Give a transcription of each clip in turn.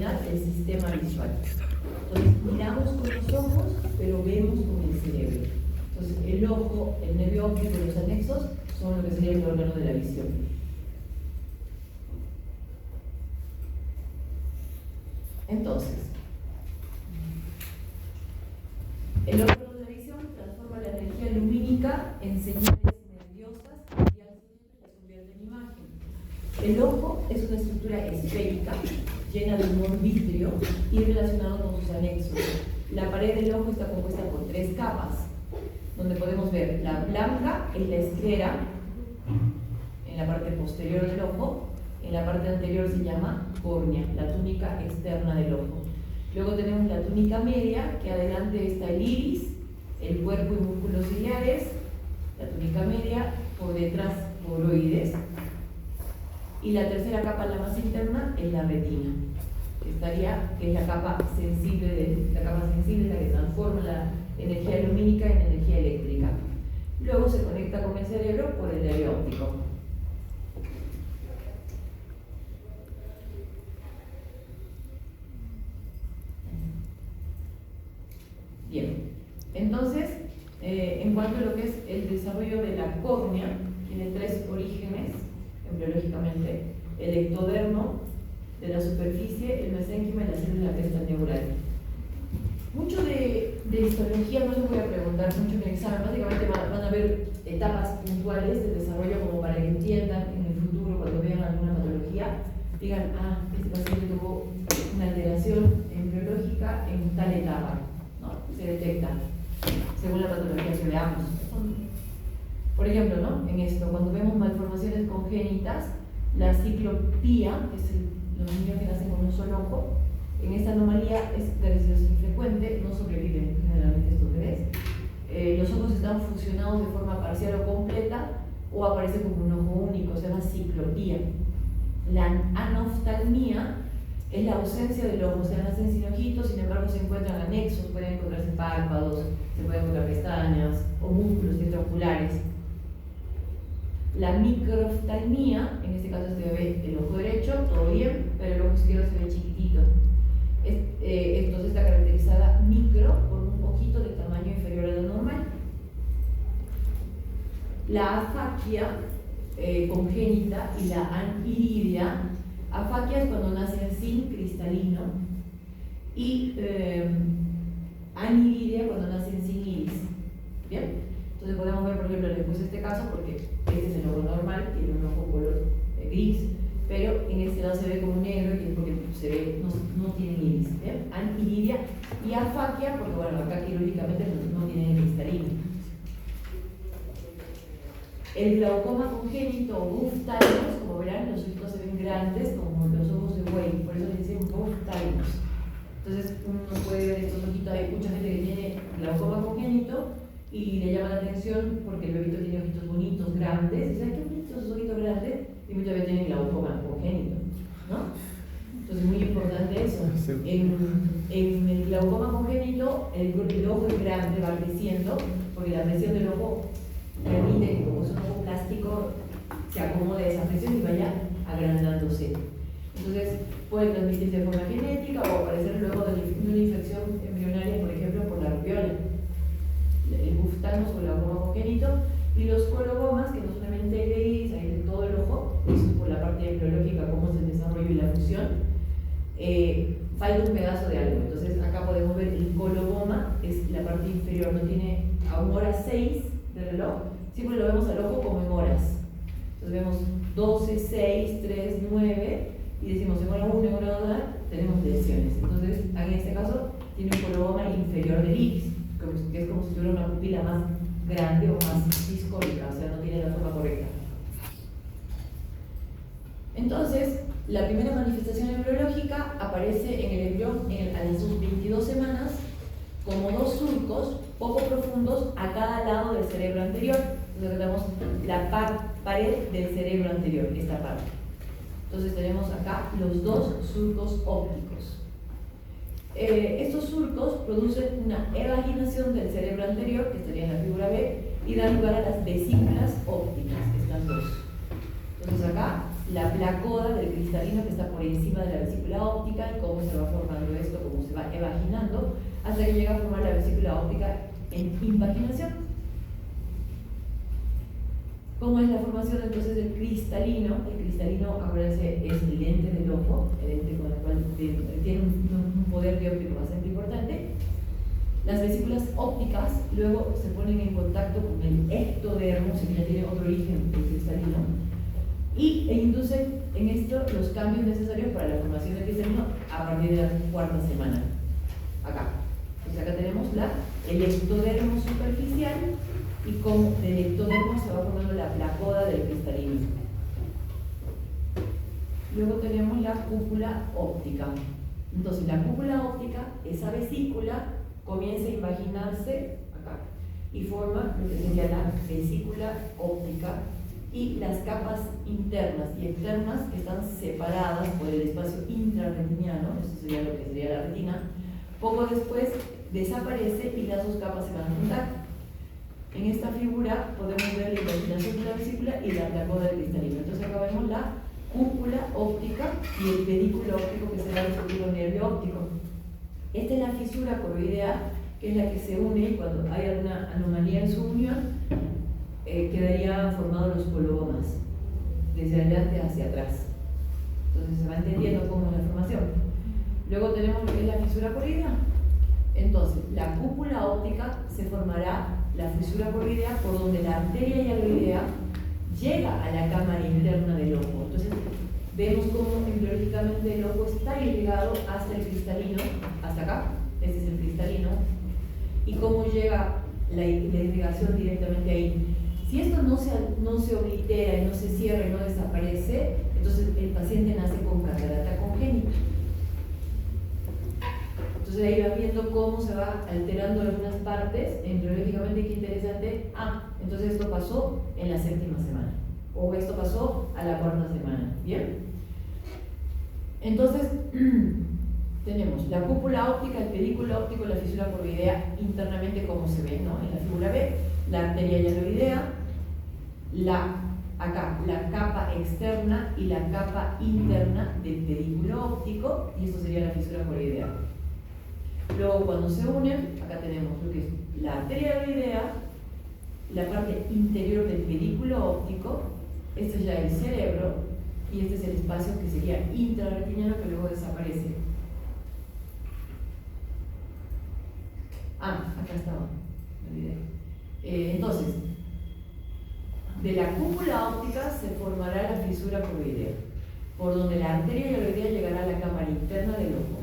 denominar el sistema visual. Entonces, miramos con los ojos, pero vemos con el cerebro. Entonces, el ojo, el nervio óptico y los anexos son lo que sería el órgano de la visión. Entonces, el órgano de la visión transforma la energía lumínica en señales nerviosas y al sonido las convierte en imagen. El ojo es una estructura esférica llena de humor vítreo y relacionado con sus anexos. La pared del ojo está compuesta por 3 capas, donde podemos ver la blanca es la esclera en la parte posterior del ojo, en la parte anterior se llama córnea, la túnica externa del ojo. Luego tenemos la túnica media, que adelante está el iris, el cuerpo y músculos ciliares, la túnica media, por detrás coroides, y la tercera capa, la más interna, es la retina, que es la capa sensible, la que transforma la energía lumínica en energía eléctrica. Luego se conecta con el cerebro por el nervio óptico. Bien, entonces, en cuanto a lo que es el desarrollo de la córnea, tiene 3 orígenes, embriológicamente: el ectodermo de la superficie, el mesénquima y la célula cresta neural. Mucho de histología no les voy a preguntar mucho en el examen, básicamente van a ver etapas puntuales del desarrollo como para que entiendan en el futuro, cuando vean alguna patología, digan, este paciente tuvo una alteración embriológica en tal etapa, ¿no? Se detecta según la patología que veamos. Por ejemplo, ¿no? En esto, cuando vemos malformaciones congénitas, la ciclopía, que es los niños que nacen con un solo ojo, en esta anomalía es gracias infrecuente, no sobreviven generalmente estos bebés. Los ojos están fusionados de forma parcial o completa, o aparecen como un ojo único, se llama ciclopía. La anoftalmía es la ausencia del ojo, o sea, nacen sin ojitos, sin embargo se encuentran anexos, pueden encontrarse párpados, se pueden encontrar pestañas o músculos extraoculares. La microftalmía, en este caso este bebé, el ojo derecho, todo bien, pero el ojo izquierdo se ve chiquitito. Entonces está caracterizada micro por un ojito de tamaño inferior a lo normal. La afaquia congénita y la aniridia. Afaquia es cuando nacen sin cristalino y aniridia cuando nacen sin iris. ¿Bien? Entonces podemos ver, por ejemplo, les puse este caso porque este es el ojo normal, tiene un ojo color gris, pero en este lado se ve como negro y es porque se ve, no tiene iris. ¿Bien? Aniridia y afaquia porque, bueno, acá quirúrgicamente no tiene cristalino. El glaucoma congénito o buftalmos, como verán, los ojitos se ven grandes como los ojos de buey, por eso le dicen buftalmos. Entonces uno puede ver estos ojitos, hay mucha gente que tiene glaucoma congénito y le llama la atención porque el bebito tiene ojitos bonitos, grandes, y dice, ¡ay, qué bonitos esos ojitos grandes! Y muchas veces tienen glaucoma congénito, ¿no? Entonces muy importante eso. En el glaucoma congénito el ojo es grande, va creciendo, porque la presión del ojo permite que, como es un ojo plástico, se acomode esa presión y vaya agrandándose. Entonces puede transmitirse de forma genética o aparecer luego de una infección embrionaria, por ejemplo, por la rubiola. El buftalmos o el glaucoma congénito, y los cologomas, que no solamente gris, hay de todo el ojo, eso es por la parte embriológica, cómo es el desarrollo y la fusión. Falta un pedazo de algo. Entonces acá podemos ver el coloboma, es la parte inferior, no tiene a 1 hora 6 del reloj, siempre lo vemos al ojo como en horas. Entonces vemos 12, 6, 3, 9 y decimos en hora 1, en hora 2 tenemos lesiones. Entonces en este caso tiene un coloboma inferior del iris, que es como si tuviera una pupila más grande o más discónica, o sea, no tiene la forma correcta. Entonces, la primera manifestación embriológica aparece en el embrión a las 22 semanas como 2 surcos poco profundos a cada lado del cerebro anterior. Entonces tenemos la pared del cerebro anterior, esta parte. Entonces tenemos acá los 2 surcos ópticos. Estos surcos producen una evaginación del cerebro anterior, que estaría en la figura B, y dan lugar a las vesículas ópticas, estas 2. Entonces acá la placoda del cristalino que está por encima de la vesícula óptica y cómo se va formando esto, cómo se va evaginando, hasta que llega a formar la vesícula óptica en invaginación. ¿Cómo es la formación entonces del cristalino? El cristalino, acuérdense, es el lente del ojo, el lente con el cual tiene un poder dióptrico bastante importante. Las vesículas ópticas luego se ponen en contacto con el ectodermo, si ya tiene otro origen el cristalino, e inducen en esto los cambios necesarios para la formación del cristalino a partir de la cuarta semana. Acá. Entonces acá tenemos el ectodermo superficial y como del ectodermo se va formando la placoda del cristalino. Luego tenemos la cúpula óptica. Entonces la cúpula óptica, esa vesícula, comienza a imaginarse acá y forma lo que sería la vesícula óptica y las capas internas y externas que están separadas por el espacio intrarretiniano, eso sería lo que sería la retina. Poco después desaparece y las dos capas se van a juntar. En esta figura podemos ver la imaginación de la vesícula y la placoda del cristalino. Entonces acá vemos la cúpula óptica y el pedículo óptico, que será el futuro nervio óptico. Esta es la fisura coroidea, que es la que se une y cuando hay alguna anomalía en su unión, quedarían formados los colomas, desde adelante hacia atrás. Entonces se va entendiendo cómo es la formación. Luego tenemos lo que es la fisura coroidea. Entonces, la cúpula óptica se formará la fisura coroidea por donde la arteria hialoidea llega a la cámara interna del ojo. Entonces, vemos cómo embriológicamente el ojo está irrigado hasta el cristalino, hasta acá, este es el cristalino, y cómo llega la irrigación directamente ahí. Si esto no se oblitera y no se cierra y no desaparece, entonces el paciente nace con catarata congénita. Entonces ahí va viendo cómo se va alterando algunas partes embriológicamente. Qué interesante. Entonces esto pasó en la séptima semana, o esto pasó a la cuarta semana. ¿Bien? Entonces tenemos la cúpula óptica, el pedículo óptico, la fisura coroidea internamente, como se ve, ¿no? En la figura B, la arteria hialoidea, acá la capa externa y la capa interna del pedículo óptico, y esto sería la fisura coroidea. Luego, cuando se unen, acá tenemos lo que es la arteria hialoidea, la parte interior del pedículo óptico, este es ya el cerebro, y este es el espacio que sería intrarretiniano, que luego desaparece. Acá estaba, me olvidé. Entonces, de la cúpula óptica se formará la fisura coroidea, por donde la arteria hialoidea llegará a la cámara interna del ojo.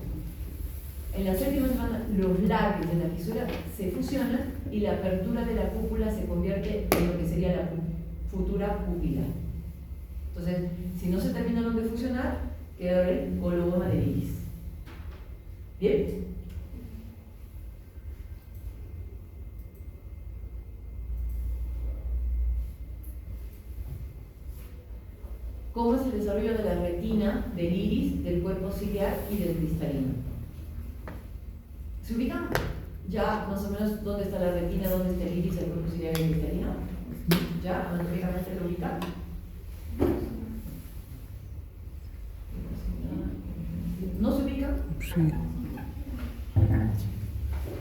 En la séptima semana, los labios de la fisura se fusionan y la apertura de la cúpula se convierte en lo que sería la futura pupila. Entonces, si no se terminaron de fusionar, queda el coloboma del iris. ¿Bien? ¿Cómo es el desarrollo de la retina, del iris, del cuerpo ciliar y del cristalino? ¿Se ubican ya más o menos dónde está la retina, dónde está el iris, el cuerpo ciliar y el cristalino? ¿Ya anatómicamente lo ubican? ¿No se ubican? Sí.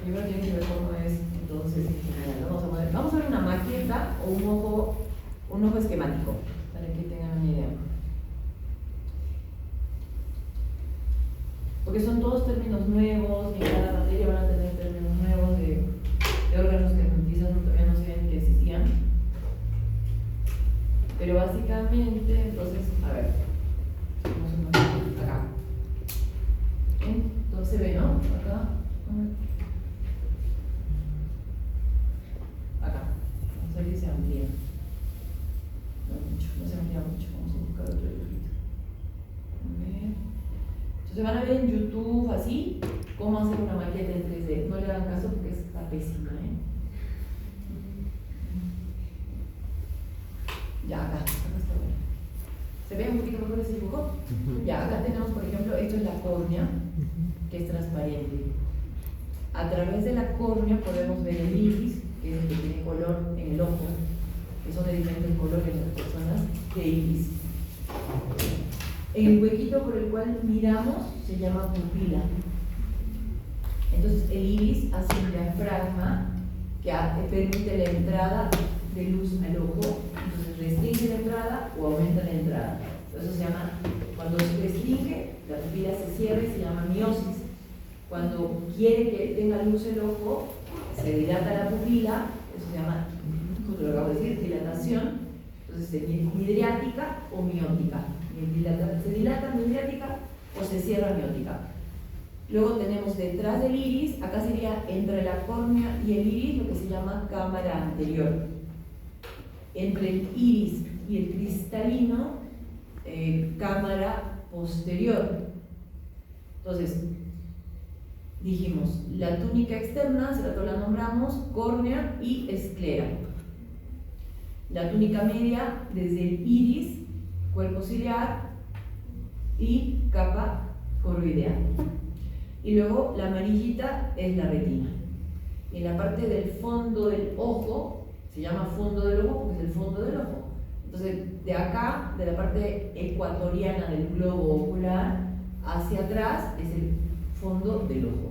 Primero tienen que ver cómo es entonces en general. Vamos a ver una maqueta o un ojo esquemático, para que tengan una idea. Porque son todos términos nuevos, y en cada materia van a tener términos nuevos de órganos que quizás todavía no sabían que existían. Pero básicamente, entonces, a ver, vamos a poner acá. Entonces se ve, ¿no? Acá. Acá. Vamos a ver si se amplía. No se amplía mucho. Vamos a buscar otro dibujito. A ver. Entonces van a ver en YouTube así cómo hacer una maqueta en 3D. No le hagan caso porque está pésima, ¿eh? Ya, acá está bueno. ¿Se ve un poquito mejor ese dibujo? Ya, acá tenemos, por ejemplo, esto es la córnea, que es transparente. A través de la córnea podemos ver el iris, que es el que tiene color en el ojo, que son de diferentes colores las personas, de iris. El huequito por el cual miramos se llama pupila. Entonces el iris hace un diafragma que permite la entrada de luz al ojo, entonces restringe la entrada o aumenta la entrada. Eso se llama, cuando se restringe, la pupila se cierra y se llama miosis. Cuando quiere que tenga luz el ojo, se dilata la pupila, eso se llama, como lo acabo de decir, dilatación. Entonces, midriática o miótica. Se dilata midriática o se cierra miótica. Luego tenemos detrás del iris, acá sería entre la córnea y el iris, lo que se llama cámara anterior. Entre el iris y el cristalino, cámara posterior. Entonces, dijimos, la túnica externa, hace rato la nombramos, córnea y esclera. La túnica media, desde el iris, cuerpo ciliar y capa coroidea. Y luego la amarillita es la retina. Y en la parte del fondo del ojo, se llama fondo del ojo porque es el fondo del ojo. Entonces, de acá, de la parte ecuatoriana del globo ocular, hacia atrás es el fondo del ojo.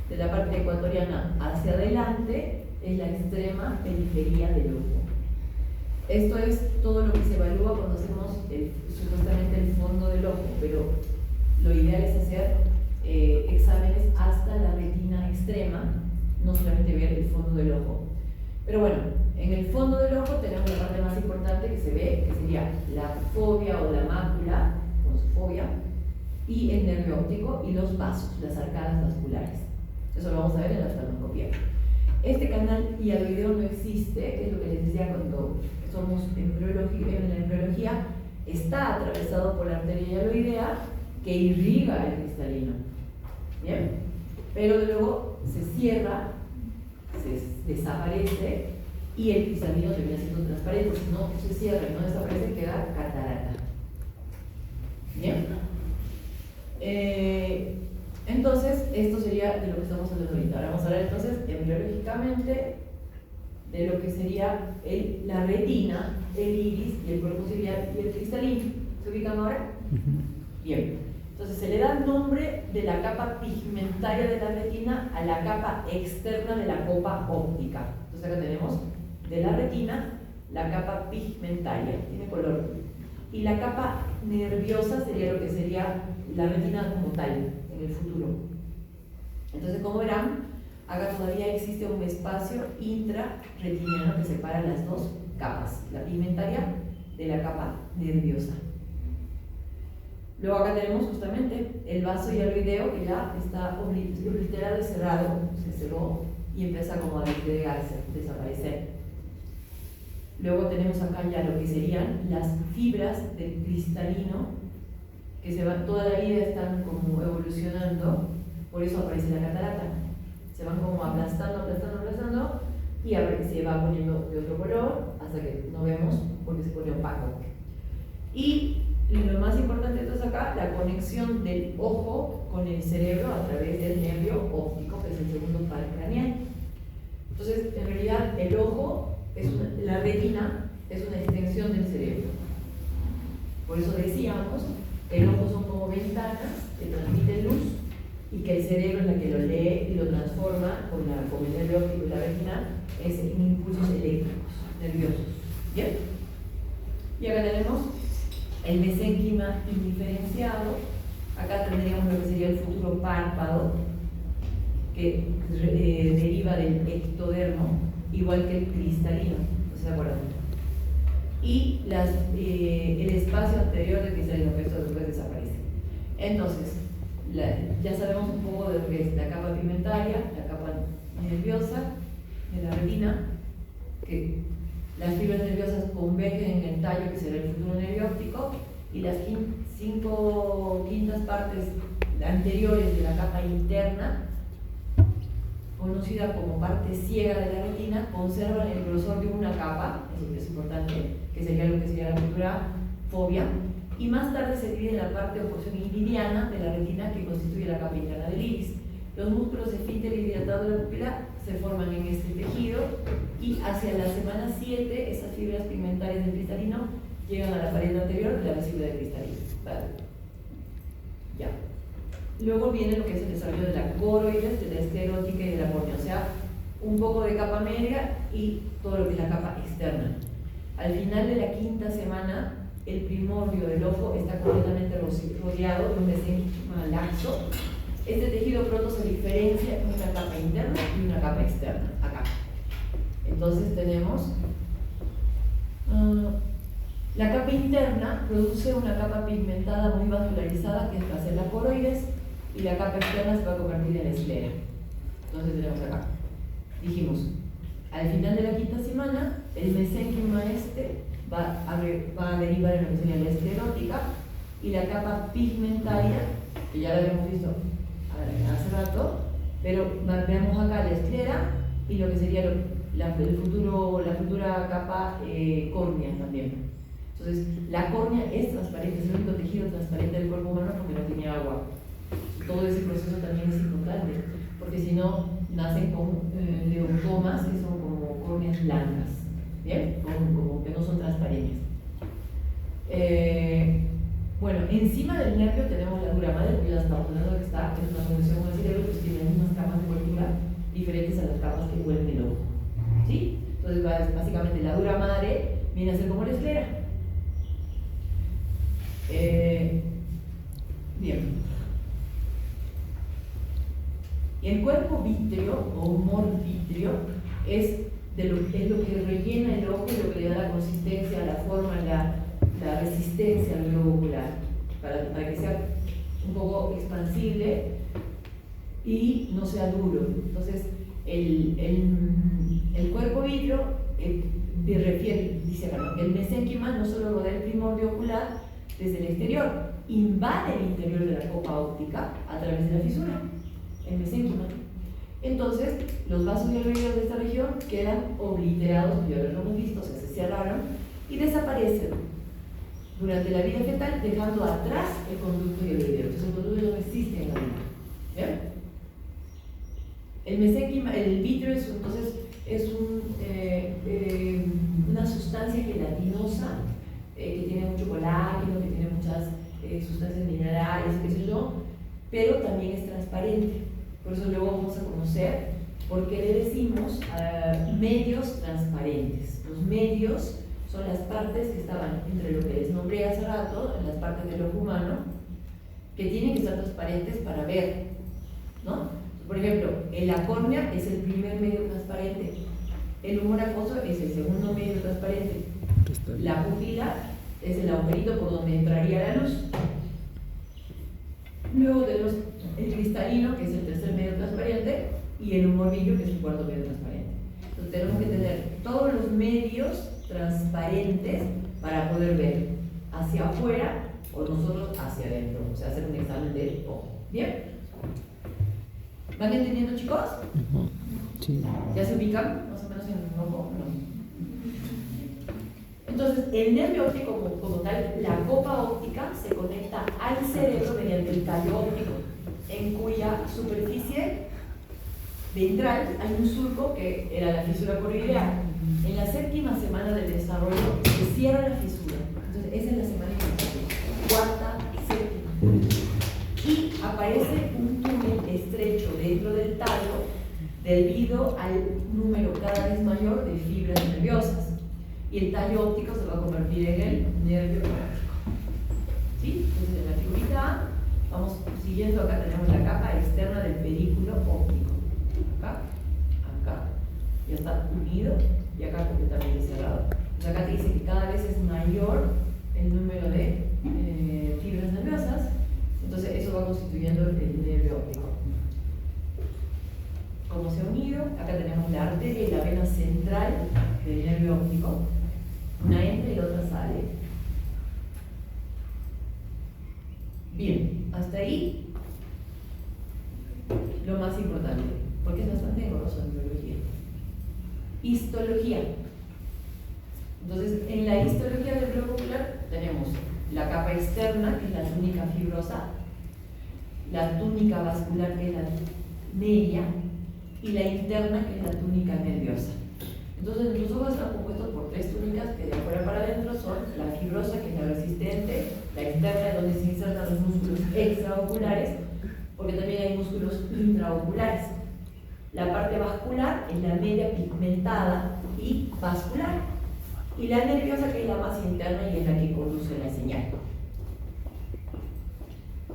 De la parte ecuatoriana hacia adelante es la extrema periferia del ojo. Esto es todo lo que se evalúa cuando hacemos supuestamente el fondo del ojo, pero lo ideal es hacer exámenes hasta la retina extrema, no solamente ver el fondo del ojo. Pero bueno, en el fondo del ojo tenemos la parte más importante que se ve, que sería la fobia o la mácula, con su fobia, y el nervio óptico y los vasos, las arcadas vasculares. Eso lo vamos a ver en la oftalmoscopía. Este canal hialoideo no existe, es lo que les decía cuando somos en la embriología, está atravesado por la arteria hialoidea que irriga el cristalino. ¿Bien? Pero luego se cierra, se desaparece y el cristalino termina siendo transparente. Si no se cierra y no desaparece, queda catarata. ¿Bien? Entonces, esto sería de lo que estamos hablando ahorita. Ahora vamos a hablar entonces embriológicamente de lo que sería la retina, el iris y el cuerpo ciliar y el cristalino. ¿Se ubican ahora? Bien. Entonces se le da nombre de la capa pigmentaria de la retina a la capa externa de la copa óptica. Entonces acá tenemos de la retina la capa pigmentaria, tiene color. Y la capa nerviosa sería lo que sería la retina como tal en el futuro. Entonces, como verán, acá todavía existe un espacio intrarretiniano que separa las dos capas, la pigmentaria de la capa nerviosa. Luego acá tenemos justamente el vaso hialoideo que ya está obliterado y cerrado, se cerró y empieza como a despegarse, desaparecer. Luego tenemos acá ya lo que serían las fibras del cristalino que se van, toda la vida están como evolucionando, por eso aparece la catarata. Se van como aplastando y se va poniendo de otro color hasta que no vemos porque se pone opaco. Y lo más importante entonces acá, la conexión del ojo con el cerebro a través del nervio óptico, que es el segundo par craneal. Entonces, en realidad, el ojo, la retina, es una extensión del cerebro. Por eso decíamos que el ojo son como ventanas que transmiten luz y que el cerebro es la que lo lee y lo transforma con el nervio óptico y la retina en impulsos eléctricos, nerviosos. ¿Bien? Y acá tenemos el mesénquima indiferenciado. Acá tendríamos lo que sería el futuro párpado, que deriva del ectodermo, igual que el cristalino, ¿no se acuerdan? Y el espacio anterior del cristalino, que esto después desaparece. Entonces, ya sabemos un poco de lo que es la capa pigmentaria, la capa nerviosa de la retina, que las fibras nerviosas convergen en el tallo, que será el futuro nervio óptico, y las 5/5 partes anteriores de la capa interna, conocida como parte ciega de la retina, conservan el grosor de una capa, eso es importante, que sería lo que sería la futura fobia, y más tarde se divide en la parte o porción iridiana de la retina que constituye la capa interna del iris. Los músculos esfínter y dilatado de la pupila se forman en este tejido y hacia la semana 7 esas fibras pigmentarias del cristalino llegan a la pared anterior de la vesícula de cristalina. ¿Vale? Ya. Luego viene lo que es el desarrollo de la coroides, de la esclerótica y de la córnea, o sea, un poco de capa media y todo lo que es la capa externa. Al final de la quinta semana, el primordio del ojo está completamente rodeado de un mesénquima laxo. Este tejido pronto se diferencia en una capa interna y una capa externa, acá. Entonces tenemos la capa interna produce una capa pigmentada muy vascularizada que va a ser la coroides, y la capa externa se va a convertir en la esclera. Entonces tenemos acá, dijimos, al final de la quinta semana el mesénquima va a derivar en lo que sería la esclerótica, y la capa pigmentaria, que ya la habíamos visto hace rato, pero veamos acá la esclera y lo que sería la futura capa córnea también. Entonces, la córnea es transparente, es el único tejido transparente del cuerpo humano porque no tiene agua. Todo ese proceso también es importante, porque si no, nacen con leucomas, que son como córneas blancas, ¿bien? Como que no son transparentes. Bueno, encima del nervio tenemos la dura madre, que ya estamos hablando que está en una conexión con el cerebro, pues tiene las mismas capas de cobertura diferentes a las capas que envuelven el ojo. ¿Sí? Entonces, básicamente, la dura madre viene a ser como la esclera. Bien. Y el cuerpo vítreo o humor vítreo es lo que rellena el ojo y lo que le da la consistencia, la forma, la resistencia al globo ocular, para que sea un poco expansible y no sea duro. Entonces, el cuerpo vítreo dice acá, el mesénquima no solo rodea el primordio ocular desde el exterior, invade el interior de la copa óptica a través de la fisura, el mesénquima. Entonces, los vasos y alveolos de esta región quedan obliterados, ya lo hemos visto, o sea, se cerraron y desaparecen durante la vida fetal, dejando atrás el conducto y el alveolo. Entonces, el conducto no existe en la vida. ¿Bien? El mesénquima, el vítreo es una sustancia gelatinosa que tiene mucho colágeno, que tiene muchas sustancias minerales, qué sé yo, pero también es transparente. Por eso luego vamos a conocer por qué le decimos medios transparentes. Los medios son las partes que estaban entre lo que les nombré hace rato, en las partes del ojo humano, que tienen que ser transparentes para ver, ¿no? Por ejemplo, la córnea es el primer medio transparente, el humor acuoso es el segundo medio transparente, la pupila es el agujerito por donde entraría la luz. Luego tenemos el cristalino, que es el tercer medio transparente, y el humor vítreo, que es el cuarto medio transparente. Entonces tenemos que tener todos los medios transparentes para poder ver hacia afuera o nosotros hacia adentro, o sea, hacer un examen del ojo. ¿Bien? ¿Van entendiendo, chicos? Sí. ¿Ya se ubican más o menos en el ojo? No. Entonces, el nervio óptico como tal, la copa óptica, se conecta al cerebro mediante el tallo óptico, en cuya superficie ventral hay un surco que era la fisura coroidea. En la séptima semana del desarrollo se cierra la fisura. Entonces, esa es la semana inicial, cuarta, séptima. Y aparece un túnel estrecho dentro del tallo debido al número cada vez mayor de fibras nerviosas. Y el tallo óptico se va a convertir en el nervio óptico. ¿Sí? Entonces, en la figurita A, vamos siguiendo, acá tenemos la capa externa del pedículo óptico. Acá, ya está unido, y acá completamente cerrado. Entonces, acá te dice que cada vez es mayor el número de fibras nerviosas, entonces eso va constituyendo el nervio óptico. Como se ha unido, acá tenemos la arteria y la vena central del nervio óptico. Una entra y la otra sale. Bien, hasta ahí lo más importante, porque es bastante engorroso en biología. Histología. Entonces, en la histología del globo ocular tenemos la capa externa, que es la túnica fibrosa, la túnica vascular, que es la media, y la interna, que es la túnica nerviosa. Entonces nuestros ojos están compuestos por tres túnicas que de afuera para adentro son la fibrosa, que es la resistente, la externa, donde se insertan los músculos extraoculares, porque también hay músculos intraoculares. La parte vascular es la media pigmentada y vascular, y la nerviosa, que es la más interna y es la que conduce la señal.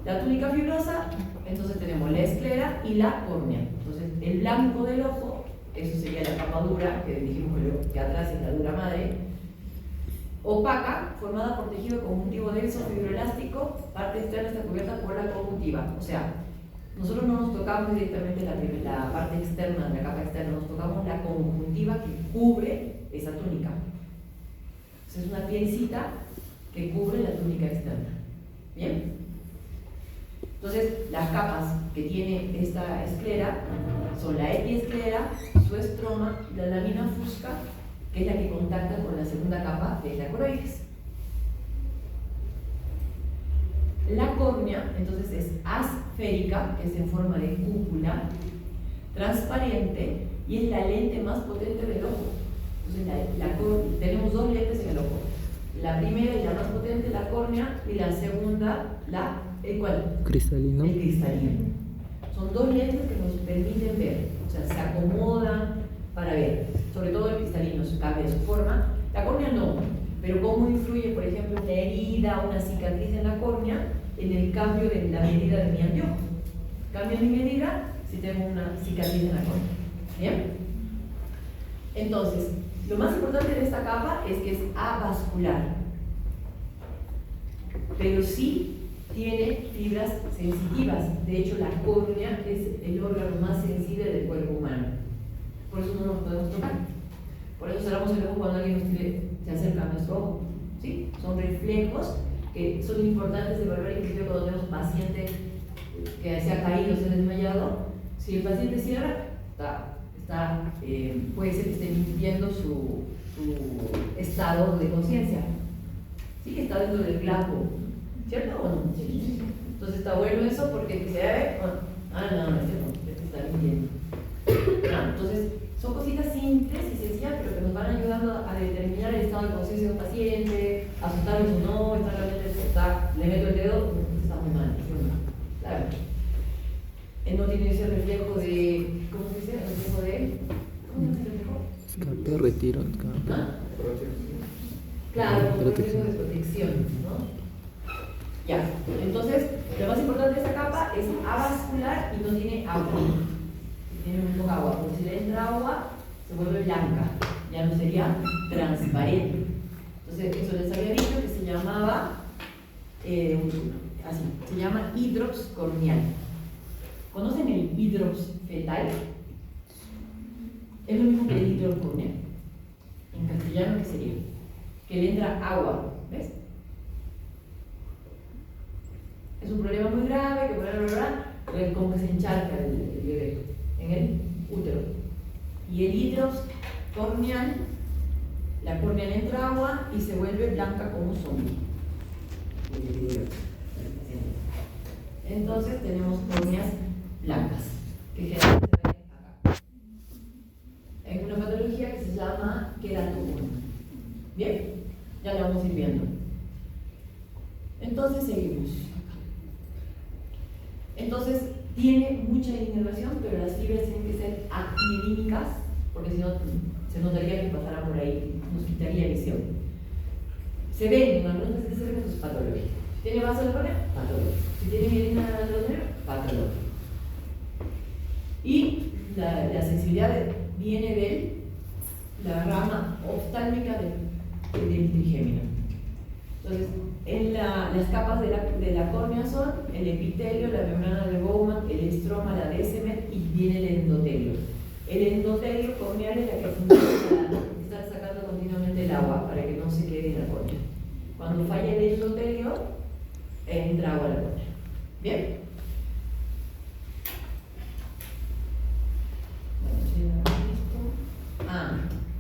La túnica fibrosa, entonces tenemos la esclera y la córnea. Entonces el blanco del ojo, eso sería la capa dura, que dijimos que atrás es la dura madre, opaca, formada por tejido conjuntivo denso fibroelástico, parte externa está cubierta por la conjuntiva. O sea, nosotros no nos tocamos directamente la parte externa, la capa externa, nos tocamos la conjuntiva que cubre esa túnica. Entonces es una pielcita que cubre la túnica externa. ¿Bien? Entonces, las capas que tiene esta esclera son la epiesclera, su estroma y la lámina fusca, que es la que contacta con la segunda capa de la coroides. La córnea, entonces, es asférica, que es en forma de cúpula, transparente, y es la lente más potente del ojo. Entonces, tenemos dos lentes en el ojo. La primera y la más potente, la córnea, y la segunda, ¿cuál? Cristalino. El cristalino. Son dos lentes que nos permiten ver, o sea, se acomodan para ver. Sobre todo el cristalino cambia su forma. La córnea no, pero cómo influye, por ejemplo, una herida, una cicatriz en la córnea, en el cambio de la medida de mi anteojo. Cambia mi medida si tengo una cicatriz en la córnea. ¿Bien? Entonces, lo más importante de esta capa es que es avascular, pero sí tiene fibras sensitivas. De hecho, la córnea es el órgano más sensible del cuerpo humano. Por eso no nos podemos tocar. Por eso cerramos el ojo cuando alguien se acerca a nuestro ojo. ¿Sí? Son reflejos que son importantes de evaluar, inclusive cuando tenemos pacientes que se ha caído, se ha desmayado. Si el paciente cierra, puede ser que esté mintiendo su estado de conciencia. Sí, que está dentro del blanco, ¿cierto o no? Sí. Entonces está bueno eso porque se ve, no, este está mintiendo. Entonces son cositas simples y sencillas, pero que nos van ayudando a determinar el estado de conciencia de un paciente, asustarlos o no, le meto el dedo, está muy mal, claro. No tiene ese reflejo de, ¿cómo se dice? Reflejo de, ¿cómo se reflejo? Escape, retiro, escape. ¿Ah? Claro, reflejo de protección, ¿no? Ya, entonces, lo más importante de esta capa es avascular y no tiene agua. Tiene muy poca agua, porque si le entra agua, se vuelve blanca, ya no sería transparente. Entonces, eso les había dicho que se llamaba, así, se llama hidrops corneal. ¿Conocen el hidrops fetal? Es lo mismo que el hidrops corneal. En castellano, ¿qué sería? Que le entra agua, ¿ves? Es un problema muy grave, que como que se encharca el bebé en el útero. Y el hidrops corneal, la córnea le entra agua y se vuelve blanca como zombie. Entonces tenemos córneas blancas, que generalmente se ven acá. En una patología que se llama queratocoma. Bien, ya la vamos a ir viendo. Entonces seguimos. Entonces tiene mucha inervación, pero las fibras tienen que ser actinímicas, porque si no se notaría que pasara por ahí, nos quitaría visión. Se ven en algunos pacientes es patológico. Si tiene vaso de córnea, patológico. Si tiene mielina neuronal, patológico. Y la sensibilidad viene de la rama oftálmica del trigémino. Entonces, las capas de la córnea son el epitelio, la membrana de Bowman, el estroma, la Descemet y viene el endotelio. El endotelio corneal es la que funciona para estar sacando continuamente el agua para que no se quede en la córnea. Cuando falla el endotelio, entra agua a la córnea. ¿Bien?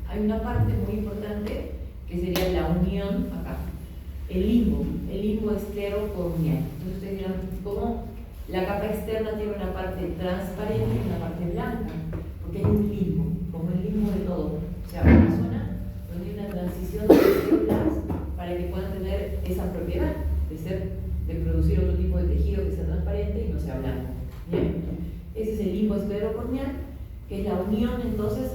Hay una parte muy importante que sería la unión acá. El limbo esclerocorneal. Entonces ustedes dirán, ¿cómo la capa externa tiene una parte transparente y una parte blanca? Porque hay un limbo, como el limbo de todo. O sea, unión entonces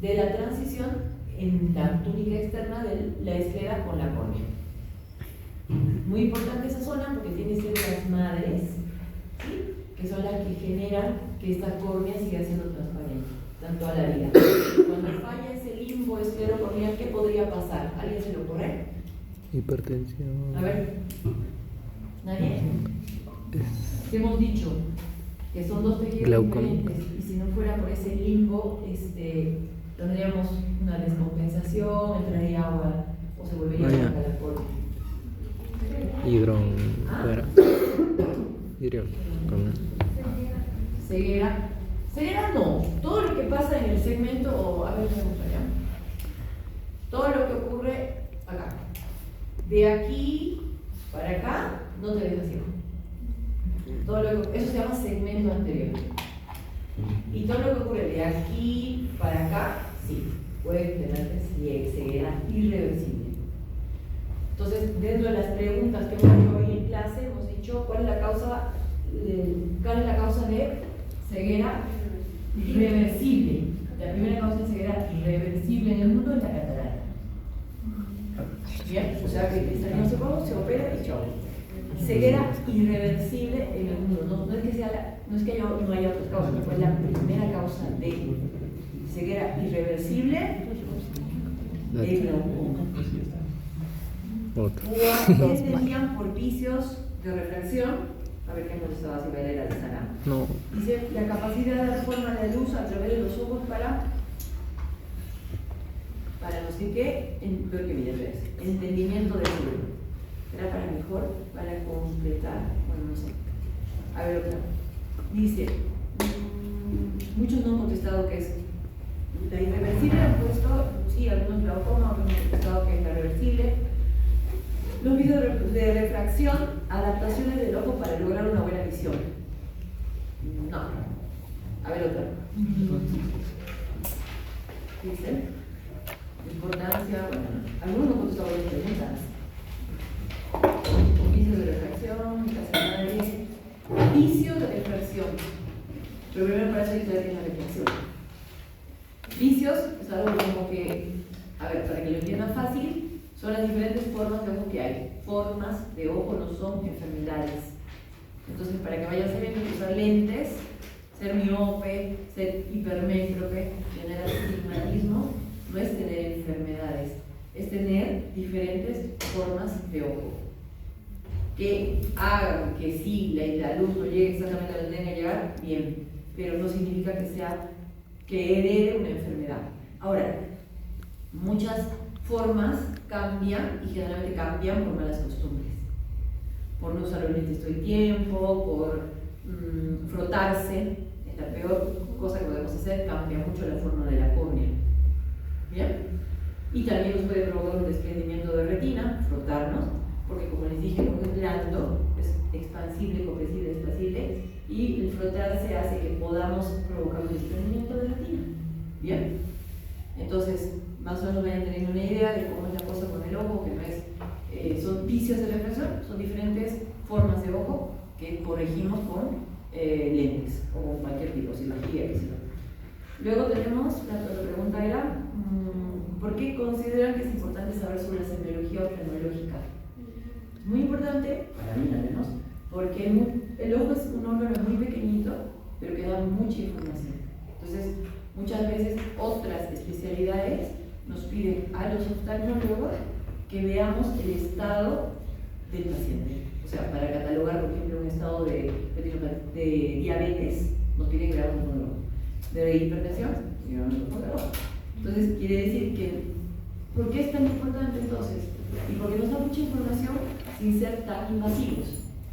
de la transición en la túnica externa de la esclera con la córnea. Muy importante esa zona porque tiene células madres, ¿sí?, que son las que generan que esta córnea siga siendo transparente, tanto a la vida. Cuando falla ese limbo esclerocorneal, ¿qué podría pasar? ¿Alguien se lo ocurre? Hipertensión. A ver, ¿nadie? ¿Qué hemos dicho? Que son dos tejidos Glaucoma. diferentes, y si no fuera por ese limbo, tendríamos una descompensación, entraría agua o se volvería Ah, ya. blanca la córnea. Hidrón. Fuera. Hidrón. Con Ceguera. Ceguera no. Todo lo que pasa en el segmento, a ver, me gustaría. Todo lo que ocurre acá. De aquí para acá, no te deja ciego. Todo lo que, eso se llama segmento anterior. Y todo lo que ocurre de aquí para acá, sí, puede tener ceguera irreversible. Entonces, dentro de las preguntas que hemos hecho hoy en clase, hemos dicho cuál es la causa de ceguera irreversible. La primera causa de ceguera irreversible en el mundo es la catarata. Bien, o sea que no se puede, se opera y chao. Ceguera irreversible en el mundo. No es que no haya otras causas, pero es la primera causa de ceguera irreversible el glaucoma. otro. ¿Cuáles entendían por vicios de refracción? A ver qué hemos estado haciendo de la sala. No. Dice la capacidad de dar forma a la luz a través de los ojos para no sé qué, peor que Villarreal, entendimiento del cerebro. Era para mejor, para completar, bueno, no sé. A ver otra. Dice, muchos no han contestado que es la irreversible, han puesto, sí, algunos glaucoma, otros no han contestado que es la reversible. Los vicios de refracción, adaptaciones del ojo para lograr una buena visión. No. A ver otra. Dice, importancia, bueno, algunos no contestaron las preguntas. Vicios de refracción, vicios de refracción. Pero primero para eso hay que ver qué es la refracción. Vicios es algo como que, a ver, para que lo entiendan fácil, son las diferentes formas de ojo que hay. Formas de ojo no son enfermedades. Entonces, para que vayas sabiendo, hay que usar lentes, ser miope, ser hipermétrope, tener astigmatismo, no es tener enfermedades, es tener diferentes formas de ojo. Que hagan que sí, la luz no llegue exactamente a donde tenga que llegar, bien, pero no significa que herede una enfermedad. Ahora, muchas formas cambian y generalmente cambian por malas costumbres. Por no usar los lentes todo el tiempo, por frotarse, es la peor cosa que podemos hacer, cambia mucho la forma de la córnea. ¿Bien? Y también nos puede provocar un desprendimiento de retina, frotarnos, porque como les dije, como es blando, es expansible, compresible, desplacible, y el frotarse hace que podamos provocar un desprendimiento de retina. ¿Bien? Entonces, más o menos vayan teniendo una idea de cómo es la cosa con el ojo, que no es, son vicios de refracción, son diferentes formas de ojo que corregimos con lentes o con cualquier tipo de cirugía, que sea. Luego tenemos, la otra pregunta era, ¿por qué consideran que es importante saber sobre la semiología oftalmológica? Muy importante, para mí al menos, porque el ojo es un órgano muy pequeñito, pero que da mucha información. Entonces, muchas veces otras especialidades nos piden a los oftalmólogos que veamos el estado del paciente. O sea, para catalogar, por ejemplo, un estado de diabetes, nos piden que veamos un neurólogo. De hipertensión, entonces quiere decir que, ¿por qué es tan importante entonces? Y porque nos da mucha información sin ser tan invasivos.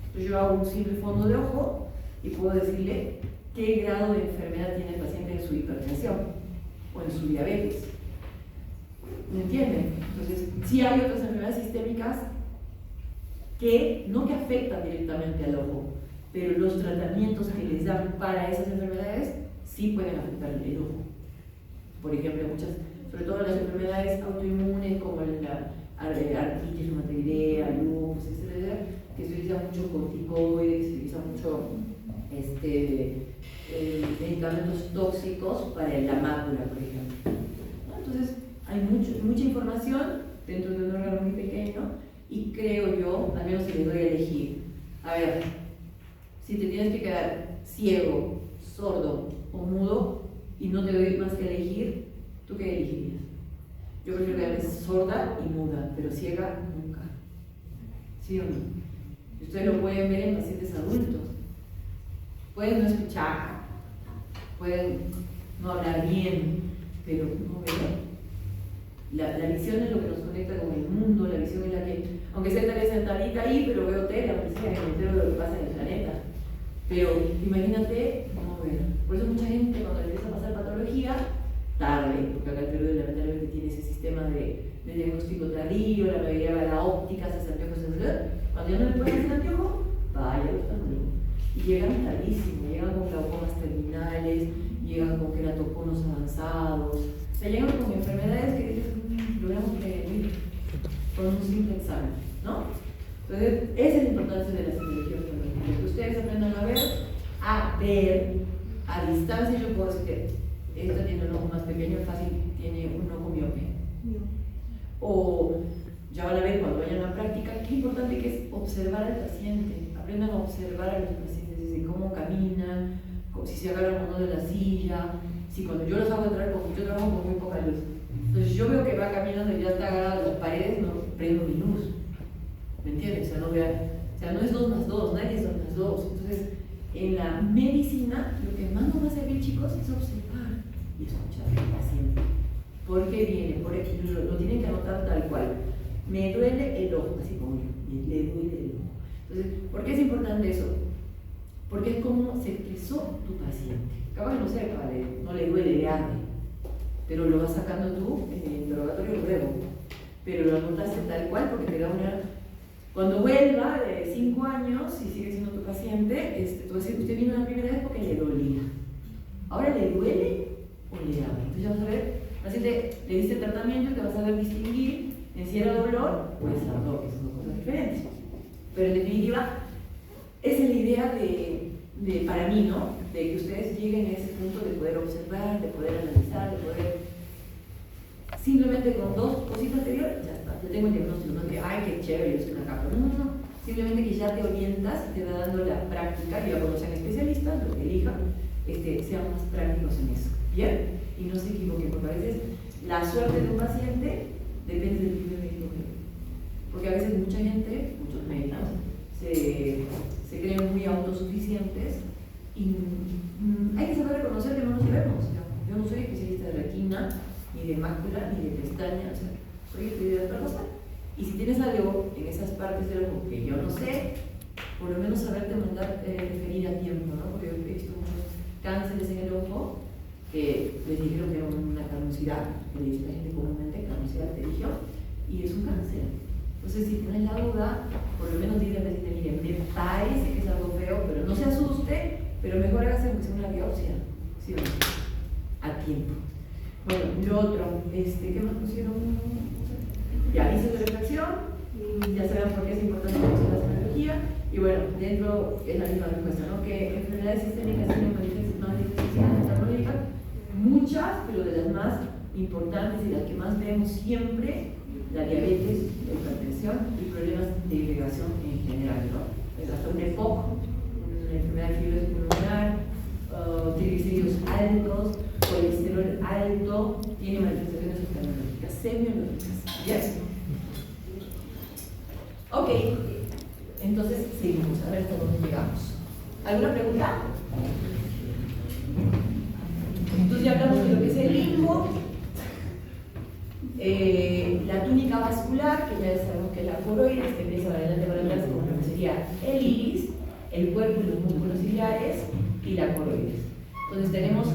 Entonces yo hago un simple fondo de ojo y puedo decirle qué grado de enfermedad tiene el paciente en su hipertensión o en su diabetes. ¿Me entienden? Entonces, sí hay otras enfermedades sistémicas que afectan directamente al ojo, pero los tratamientos que les dan para esas enfermedades sí pueden afectar el ojo. Por ejemplo, sobre todo las enfermedades autoinmunes como la artritis reumatoidea, lupus, etc., que se utiliza mucho corticoides, se utiliza mucho medicamentos tóxicos para la mácula, por ejemplo. ¿No? Entonces, hay mucha información dentro de un órgano muy pequeño y creo yo, al menos si les doy a elegir, a ver, si te tienes que quedar ciego, sordo o mudo y no te doy más que elegir, ¿tú qué elegirías? Yo prefiero quedarme sorda y muda, pero ciega nunca. ¿Sí o no? Ustedes lo pueden ver en pacientes adultos. Pueden no escuchar, pueden no hablar bien, pero no ver. La visión es lo que nos conecta con el mundo, la visión es la que, aunque sea tal vez sentadita ahí, pero veo tela, aunque sea, me entero de lo que pasa en el planeta. Pero imagínate no ver. Por eso mucha gente cuando le empieza a pasar patología, tarde, porque acá el Perú lamentablemente tiene ese sistema de diagnóstico tardío, la mayoría va a la óptica, se hace anteojos, cuando ya no le pueden hacer anteojo, vaya al oftalmólogo. Y llegan tardísimo, llegan con glaucomas terminales, llegan con queratoconos avanzados, o sea, llegan con enfermedades que dices, logramos prevenir con un simple examen, ¿no? Entonces, esa es la importancia de la semiología oftalmológica, que ustedes aprendan a ver a distancia. Yo puedo decir que esta tiene un ojo más pequeño, fácil, tiene un ojo miope. O ya van a ver cuando vayan a la práctica, qué importante que es observar al paciente. Aprendan a observar a los pacientes, desde cómo caminan, si se agarran o no de la silla, si cuando yo los hago entrar, porque yo trabajo con muy poca luz. Entonces yo veo que va caminando y ya está agarrado a las paredes, no prendo mi luz. ¿Me entiendes? O sea, no es 2 más 2, nadie es 2 más 2. Entonces, en la medicina, lo que más nos va a servir, chicos, es observar y escuchar al paciente. ¿Por qué viene? Porque lo tienen que anotar tal cual. Me duele el ojo, así como yo, le duele el ojo. Entonces, ¿por qué es importante eso? Porque es como se expresó tu paciente. Capaz que no sepa, no le duele, le arde, pero lo vas sacando tú en el interrogatorio luego. Pero lo anotaste tal cual porque te da una... Cuando vuelva de 5 años y sigue siendo tu paciente, tú vas a decir, usted vino la primera vez porque le dolía. ¿Ahora le duele o le arde? Entonces ya vas a ver, el paciente le diste tratamiento y te vas a ver distinguir en si era dolor o es ardor, que son 2 cosas diferentes. Pero en definitiva, esa es la idea de para mí, ¿no? De que ustedes lleguen a ese punto de poder observar, de poder analizar, de poder simplemente con 2 cositas anteriores, ya está, ya tengo el diagnóstico, no que, ay, qué chévere, yo soy una capa, no, simplemente que ya te orientas y te va dando la práctica, y ya cuando sean especialistas, lo que elijan, sean más prácticos en eso, ¿bien? Y no se equivoquen, porque a veces la suerte de un paciente depende del tipo de médico que es. Porque a veces mucha gente, muchos médicos, se creen muy autosuficientes y hay que saber reconocer que no nos sabemos. Yo no soy especialista de retina, ni de mácula, ni de pestaña, o sea, soy especialista de otra cosa. Y si tienes algo en esas partes del ojo que yo no sé, por lo menos saberte mandar referir a tiempo, ¿no? Porque he visto muchos cánceres en el ojo que les dijeron que era una carnosidad, que le dice la gente comúnmente carnosidad te dijo, y es un cáncer. Entonces, si tienes la duda, por lo menos dile al paciente, mire, me parece que es algo feo, pero no se asuste, pero mejor hágase una biopsia, ¿sí o no? A tiempo. Bueno, lo otro, ¿qué más pusieron? Ya, hice de reflexión, ya saben por qué es importante conocer la semiología, y bueno, dentro es la misma respuesta, ¿no? Que enfermedades sistémicas tienen manifestaciones metabólicas, muchas, pero de las más importantes y las que más vemos siempre, la diabetes, la hipertensión y problemas de irrigación en general, ¿no? Es hasta un EPOC, una enfermedad de fibrosis pulmonar, triglicéridos altos, colesterol alto, tiene manifestaciones oftalmológicas, semiológicas. Yes. Ok, entonces seguimos, a ver hasta dónde llegamos. ¿Alguna pregunta? Entonces ya hablamos de lo que es el limbo, la túnica vascular, que ya sabemos que es la coroides, que empieza para adelante para atrás, como lo que sería el iris, el cuerpo y los músculos ciliares y la coroides. Entonces tenemos,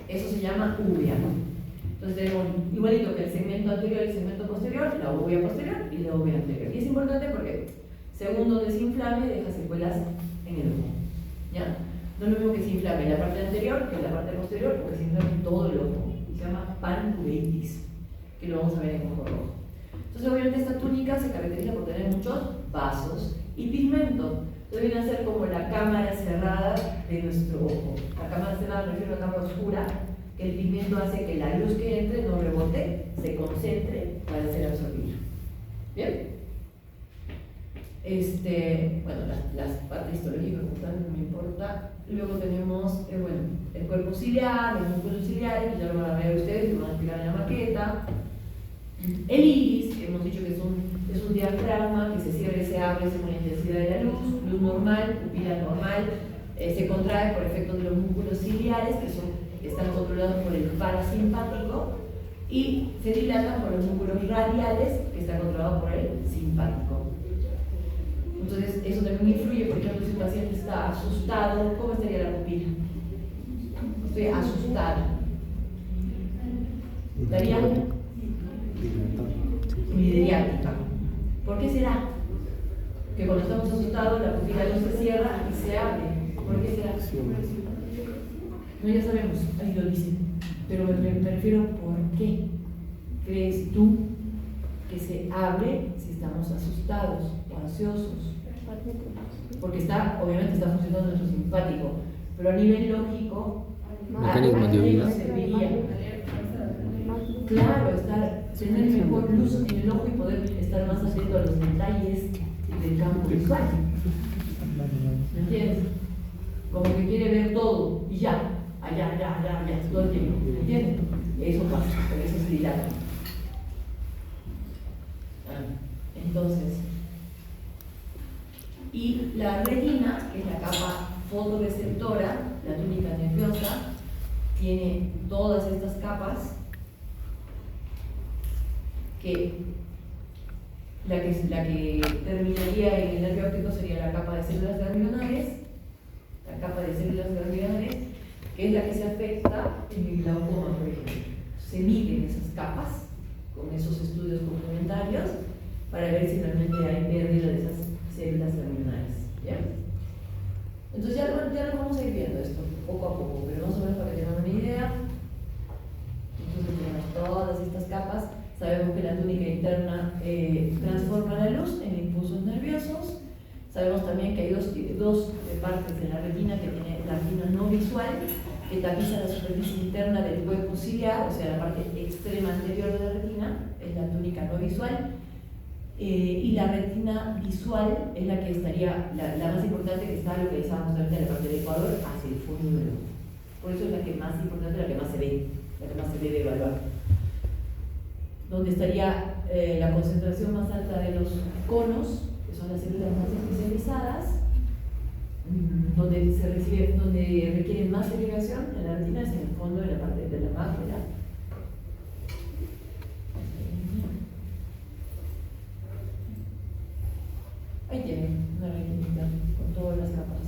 eso se llama uvea. Entonces tenemos igualito que el segmento anterior y el segmento posterior, la uvea posterior y la uvea anterior. Y es importante porque segundo desinflame deja secuelas en el ojo. ¿Ya? No es lo mismo que se inflame la parte anterior que la parte posterior, porque se inflame todo el ojo. Y se llama panuveitis, que lo vamos a ver en ojo rojo. Entonces obviamente esta túnica se caracteriza por tener muchos vasos y pigmento. Entonces viene a ser como la cámara cerrada de nuestro ojo. La cámara cerrada me refiero a la cámara oscura, que el pigmento hace que la luz que entre no rebote, se concentre para ser absorbida. ¿Bien? Bueno, las partes histológicas como tal no me importa. Luego tenemos el cuerpo ciliar, los músculos ciliares, que ya lo van a ver ustedes, lo van a explicar en la maqueta. El iris, que hemos dicho que es un diafragma que se cierra y se abre según la intensidad de la luz normal, pupila normal, se contrae por efecto de los músculos ciliares, que están controlados por el parasimpático, y se dilatan por los músculos radiales, que están controlados por el simpático. Entonces, eso también influye, por ejemplo, si un paciente está asustado, ¿cómo estaría la pupila? Estoy asustado. Estaría midriática. ¿Por qué será? Que cuando estamos asustados, la pupila no se cierra y se abre. ¿Por qué será? No, ya sabemos, ahí lo dicen. Pero me refiero, ¿por qué crees tú que se abre si estamos asustados o ansiosos? Porque obviamente está funcionando nuestro simpático, pero a nivel lógico, mecanismo de huida. Claro, tener mejor luz en el ojo y poder estar más atento a los detalles del campo visual. ¿Me entiendes? Como que quiere ver todo y ya, todo el tiempo. ¿Me entiendes? Eso pasa, por eso se dilata. Entonces, y la retina, que es la capa fotorreceptora, la túnica nerviosa, tiene todas estas capas que la que terminaría en el nervio óptico sería la capa de células ganglionares, que es la que se afecta en el glaucoma, por ejemplo. Se miden esas capas con esos estudios complementarios para ver si realmente hay pérdida de esas células ganglionares. ¿Ya? Entonces ya lo vamos a ir viendo esto poco a poco, pero más o menos para que tengan una idea. Entonces tenemos todas estas capas. Sabemos que la túnica interna transforma la luz en impulsos nerviosos. Sabemos también que hay dos partes de la retina, que tiene la retina no visual, que tapiza la superficie interna del cuerpo ciliar, o sea, la parte extrema anterior de la retina, es la túnica no visual. Y la retina visual es la que estaría, la más importante, que está localizada justamente en la parte del ecuador hacia el fondo del ojo. Por eso es la que más importante, la que más se ve, de evaluar. Donde estaría la concentración más alta de los conos, que son las células más especializadas, donde requieren más irrigación en la retina, es en el fondo de la parte de la mácula. Ahí tienen una retinita con todas las capas.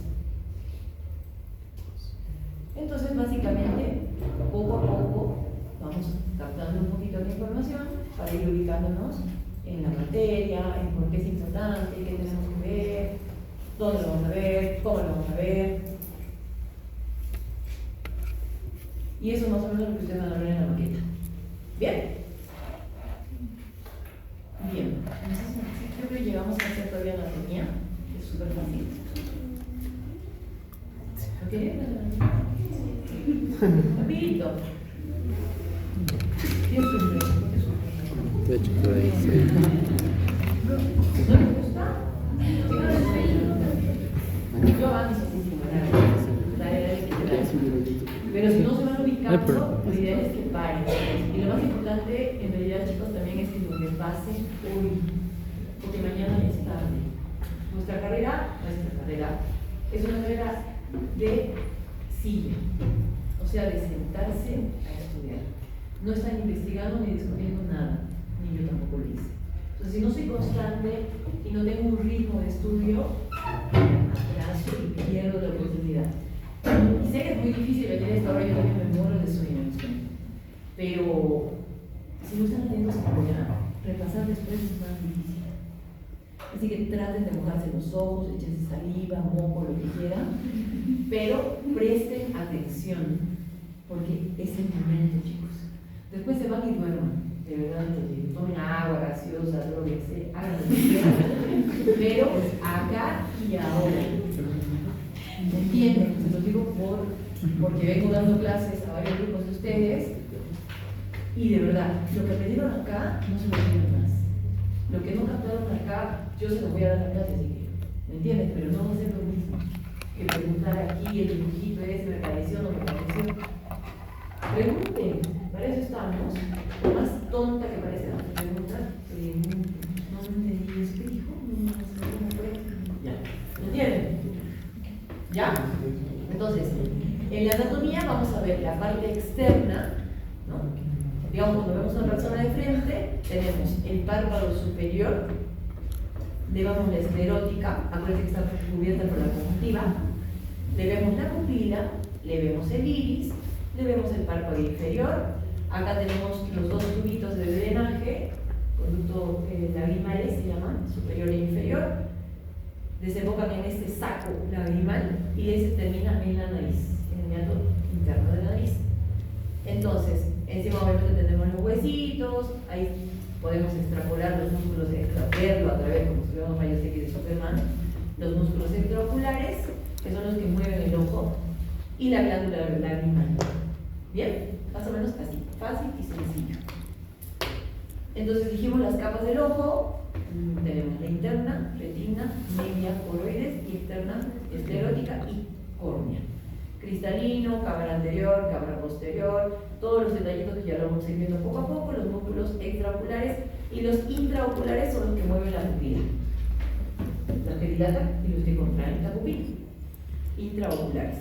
Entonces, básicamente, poco a poco vamos captando un poquito de información para ir ubicándonos en la materia, en por qué es importante, qué tenemos que ver, dónde lo vamos a ver, cómo lo vamos a ver. Y eso más o menos es lo que ustedes van a ver en la maqueta. ¿Bien? Bien. Entonces, creo que llegamos a hacer todavía anatomía, que es súper fácil. ¿Ok? Rapidito. ¿Qué sufre? De hecho, por ahí sí. ¿No les gusta? Yo avanzo pero si no se van ubicando, lo ideal es que paren. Y lo más importante, en realidad, chicos, también es que lo que pase hoy, porque mañana es tarde. Nuestra carrera es una carrera de silla, o sea, de sentarse a estudiar. No están investigando ni descubriendo nada, ni yo tampoco lo hice. Entonces, si no soy constante y no tengo un ritmo de estudio, atraso y pierdo la oportunidad. Y sé que es muy difícil venir a esta hora, yo también me muero de sueño, pero si no están atentos a apoyar, repasar después es más difícil. Así que traten de mojarse los ojos, échense saliva, moco, lo que quieran, pero presten atención, porque es el momento, chicos. Después se van y duerman, de verdad, tomen agua gaseosa, droguense, hagan lo que quieran, pero acá y ahora. ¿Me entienden? Se los digo porque vengo dando clases a varios grupos de ustedes y de verdad, lo que aprendieron acá no se lo aprenden más. Lo que no captaron acá, yo se lo voy a dar a clase, así que, ¿me entiendes? Pero no va a ser lo mismo que preguntar aquí el dibujito ese, me pareció, no me pareció. Pregunten, para eso estamos. Por más tonta que parece la pregunta, no entendí eso que dijo, no sé cómo fue. Ya, ¿me entienden? ¿Ya? Entonces, en la anatomía vamos a ver la parte externa, ¿no? Digamos, cuando vemos a una persona de frente, tenemos el párpado superior, le vemos la esclerótica, acuérdense que está cubierta por la conjuntiva, le vemos la pupila, le vemos el iris, le vemos el párpado inferior, acá tenemos los dos tubitos de drenaje, conducto lagrimales se llaman, superior e inferior, desembocan en este saco lagrimal y ese termina en la nariz, en el meato interno de la nariz. Entonces, encima obviamente tenemos los huesitos, ahí podemos extrapolar los músculos verlo a través, como si vemos rayos X de Superman, los músculos extraoculares, que son los que mueven el ojo, y la glándula lagrimal. Bien, más o menos así, fácil y sencillo. Entonces dijimos las capas del ojo, tenemos la interna, retina, media, coroides, y externa, esclerótica y córnea. Cristalino, cámara anterior, cámara posterior, todos los detallitos que ya lo vamos a ir viendo poco a poco, los músculos extraoculares y los intraoculares son los que mueven la pupila. Los que dilatan y los que contraen la pupila. Intraoculares.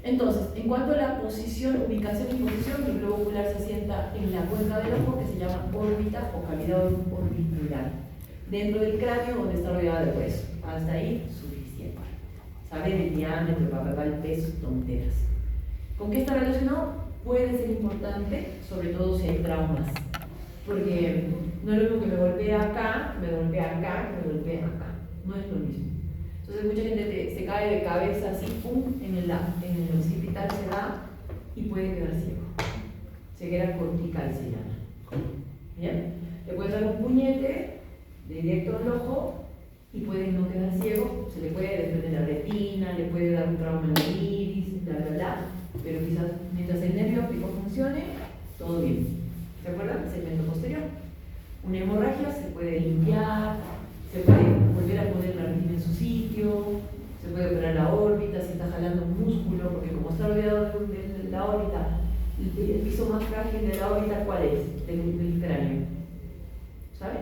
Entonces, en cuanto a la posición, ubicación y posición, el globo ocular se asienta en la cuenca del ojo, que se llama órbita o cavidad orbicular, dentro del cráneo donde está rodeada de hueso. Hasta ahí, suficiente. Saber el diámetro, el peso, tonteras. ¿Con qué está relacionado? Puede ser importante, sobre todo si hay traumas. Porque no es lo mismo que me golpee acá, que me golpee acá, que me golpee acá. No es lo mismo. Entonces mucha gente se cae de cabeza así, pum, en el occipital se da y puede quedar ciego. Ceguera cortical se llama. ¿Bien? Le puede dar un puñete directo al ojo y puede no quedar ciego, se le puede desprender la retina, le puede dar un trauma en el iris, bla, bla, bla, pero quizás mientras el nervio óptico funcione, todo bien. ¿Se acuerdan? Segmento posterior. Una hemorragia se puede limpiar, se puede volver a poner la retina en su sitio, se puede operar la órbita si está jalando un músculo, porque como está rodeado de la órbita, el piso más frágil de la órbita, ¿cuál es? Del cráneo. ¿Sabes?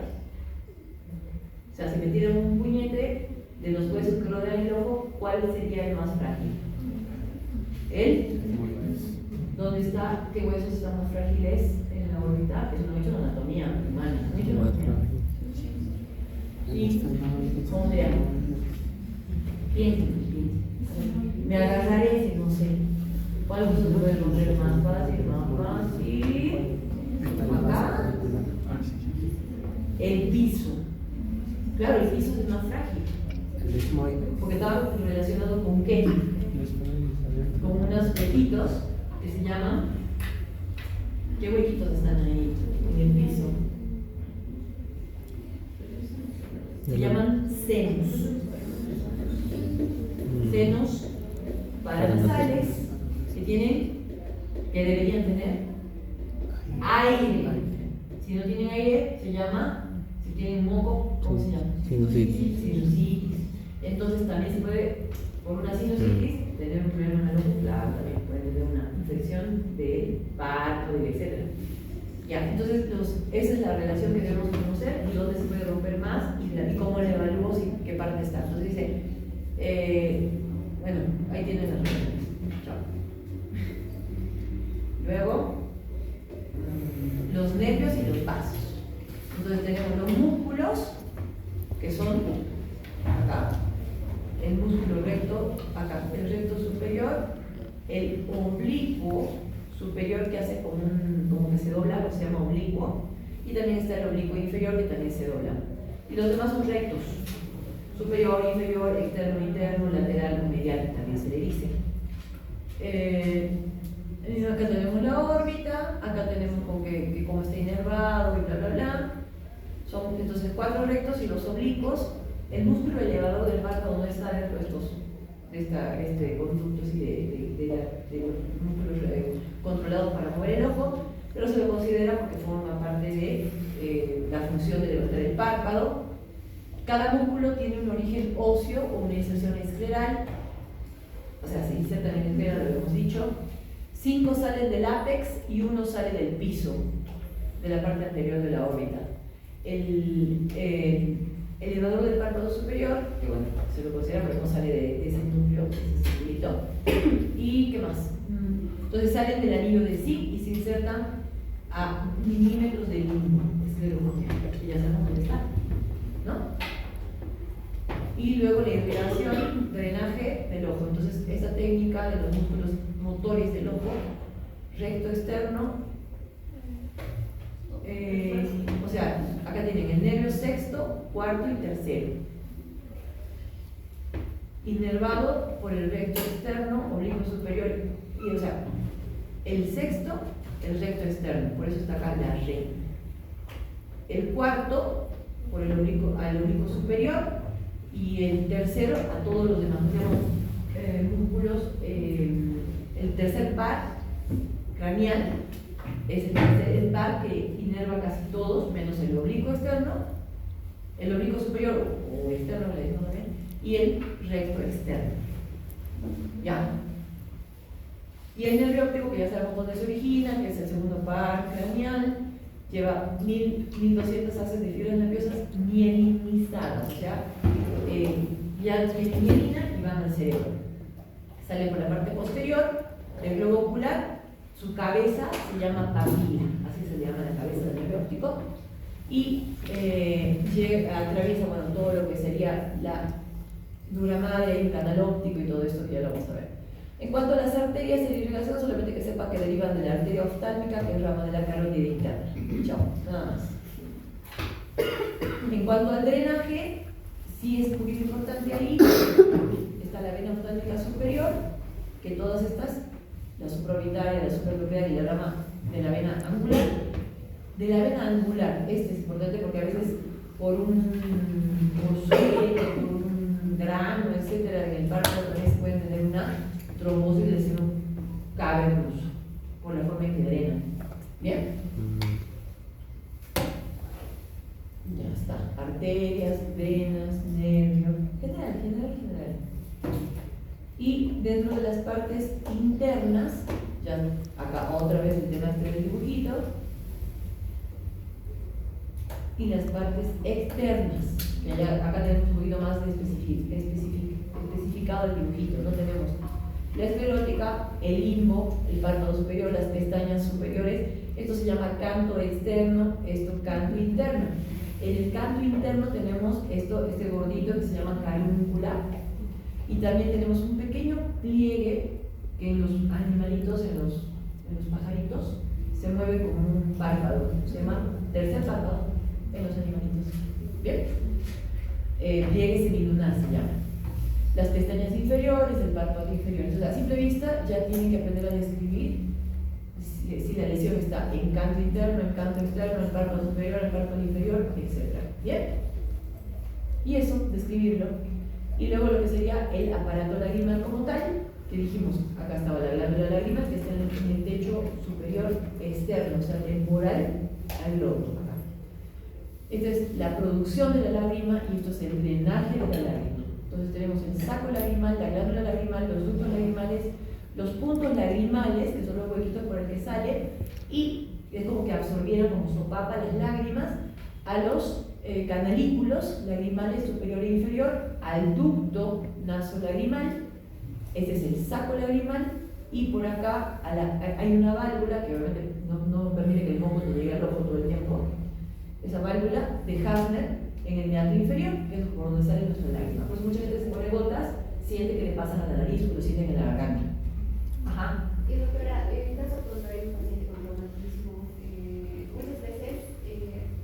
O sea, si me tiran un puñete de los huesos que rodean el ojo, ¿cuál sería el más frágil? ¿El? ¿Dónde está? ¿Qué huesos están más frágiles en la órbita? Eso no he hecho en anatomía humana. ¿No he hecho en anatomía? ¿Y cómo se llama? Piensen. Me agarraré si no sé. ¿Cuál hueso se puede romper más fácil? Acá. El piso. Claro, el piso es más frágil. Porque estaba relacionado con qué? Con unos huequitos que se llaman. ¿Qué huequitos están ahí en el piso? Se llaman senos. Senos paranasales que deberían tener aire. Si no tienen aire, se llama, si tienen moco, ¿cómo se llama? Sinusitis. Entonces también se puede, por una sinusitis, tener un problema en la ocular, también puede tener una infección de parto, etc. Ya, entonces esa es la relación que debemos conocer y dónde se puede romper más y cómo le evalúo y qué parte está. Entonces dice, bueno, ahí tienen las relaciones. Chao. Luego, los nervios y los vasos. Entonces tenemos los músculos, que son acá, el músculo recto, acá, el recto superior, el oblicuo superior que hace como que se dobla, se llama oblicuo, y también está el oblicuo inferior que también se dobla. Y los demás son rectos, superior, inferior, externo, interno, lateral, medial, también se le dice. Acá tenemos la órbita, acá tenemos que como está inervado y bla bla bla. Son entonces 4 rectos y los oblicuos el músculo elevador del párpado no está dentro de este conducto así de los músculos controlados para mover el ojo, pero se lo considera porque forma parte de la función de levantar el párpado. Cada músculo tiene un origen óseo o una inserción escleral, o sea, se inserta en el esclera, lo hemos dicho. 5 salen del ápex y 1 sale del piso, de la parte anterior de la órbita. El elevador del párpado superior, que bueno, se lo considera, pero no sale de ese núcleo, ese circulito. ¿Y qué más? Entonces salen del anillo de Zinc y se insertan a milímetros del limbo, que ya sabemos dónde está, ¿no? Y luego la irrigación, drenaje del ojo. Entonces, esta técnica de los músculos motores del ojo, recto externo, o sea, acá tienen el nervio sexto, cuarto y tercero, inervado por el recto externo, oblicuo superior, y o sea, el sexto, el recto externo, por eso está acá la re. El cuarto, por el oblicuo superior, y el tercero a todos los demás. Tenemos músculos, el tercer par craneal es el par que inerva casi todos, menos el oblicuo externo, el oblicuo superior o externo, le decimos también, y el recto externo. ¿Ya? Y el nervio óptico, que ya sabemos dónde se origina, que es el segundo par craneal, lleva 1200 haces de fibras nerviosas mielinizadas, o sea, ya tienen mielina y van al cerebro. Sale por la parte posterior del globo ocular, su cabeza se llama papila, así se llama la cabeza del nervio óptico, y atraviesa todo lo que sería la dura madre, el canal óptico y todo esto que ya lo vamos a ver. En cuanto a las arterias y la irrigación, solamente que sepa que derivan de la arteria oftálmica, que es rama de la carótida interna. Chao, nada más. En cuanto al drenaje, sí es un poquito importante ahí. Está la vena oftálmica superior, que todas estas, la supraorbitaria, la supranuclear y la rama de la vena angular. De la vena angular, este es importante porque a veces por un grano, etcétera, en el párpado también se puede tener una trombosis del seno cavernoso por la forma en que drena. ¿Bien? Ya está. Arterias, venas, nervios, general. Y dentro de las partes internas, ya acá otra vez el tema del dibujito, y las partes externas, que ya acá tenemos un poquito más de especificado el dibujito, no tenemos la esclerótica, el limbo, el párpado superior, las pestañas superiores. Esto se llama canto externo, esto canto interno. En el canto interno tenemos este gordito que se llama carúncula, y también tenemos un pequeño pliegue que en los animalitos, en los pajaritos, se mueve como un párpado, se llama tercer párpado en los animalitos. ¿Bien? Pliegue semilunar se llama. Las pestañas inferiores, el párpado inferior. Entonces, a simple vista ya tienen que aprender a describir si la lesión está en canto interno, en canto externo, en el párpado superior, en el párpado inferior, etc. ¿Bien? Y eso, describirlo. Y luego lo que sería el aparato lagrimal como tal, que dijimos, acá estaba la glándula lagrimal, que está en el techo superior externo, o sea, temporal al globo. Acá. Esta es la producción de la lágrima y esto es el drenaje de la lágrima. Entonces tenemos el saco lagrimal, la glándula lagrimal, los ductos lagrimales, los puntos lagrimales, que son los huequitos por el que sale, y es como que absorbieron como sopapa las lágrimas a los canalículos lagrimales superior e inferior, al ducto nasolagrimal. Este es el saco lagrimal, y por acá hay una válvula que obviamente no permite que el moco te llegue al ojo todo el tiempo. Esa válvula de Hafner en el meato inferior, que es por donde sale nuestra lágrima. Por eso mucha gente se pone gotas, siente que le pasan a la nariz o lo sienten en la garganta. Ajá. Y doctora, en caso contrario, un paciente con reumatismo, muchas veces,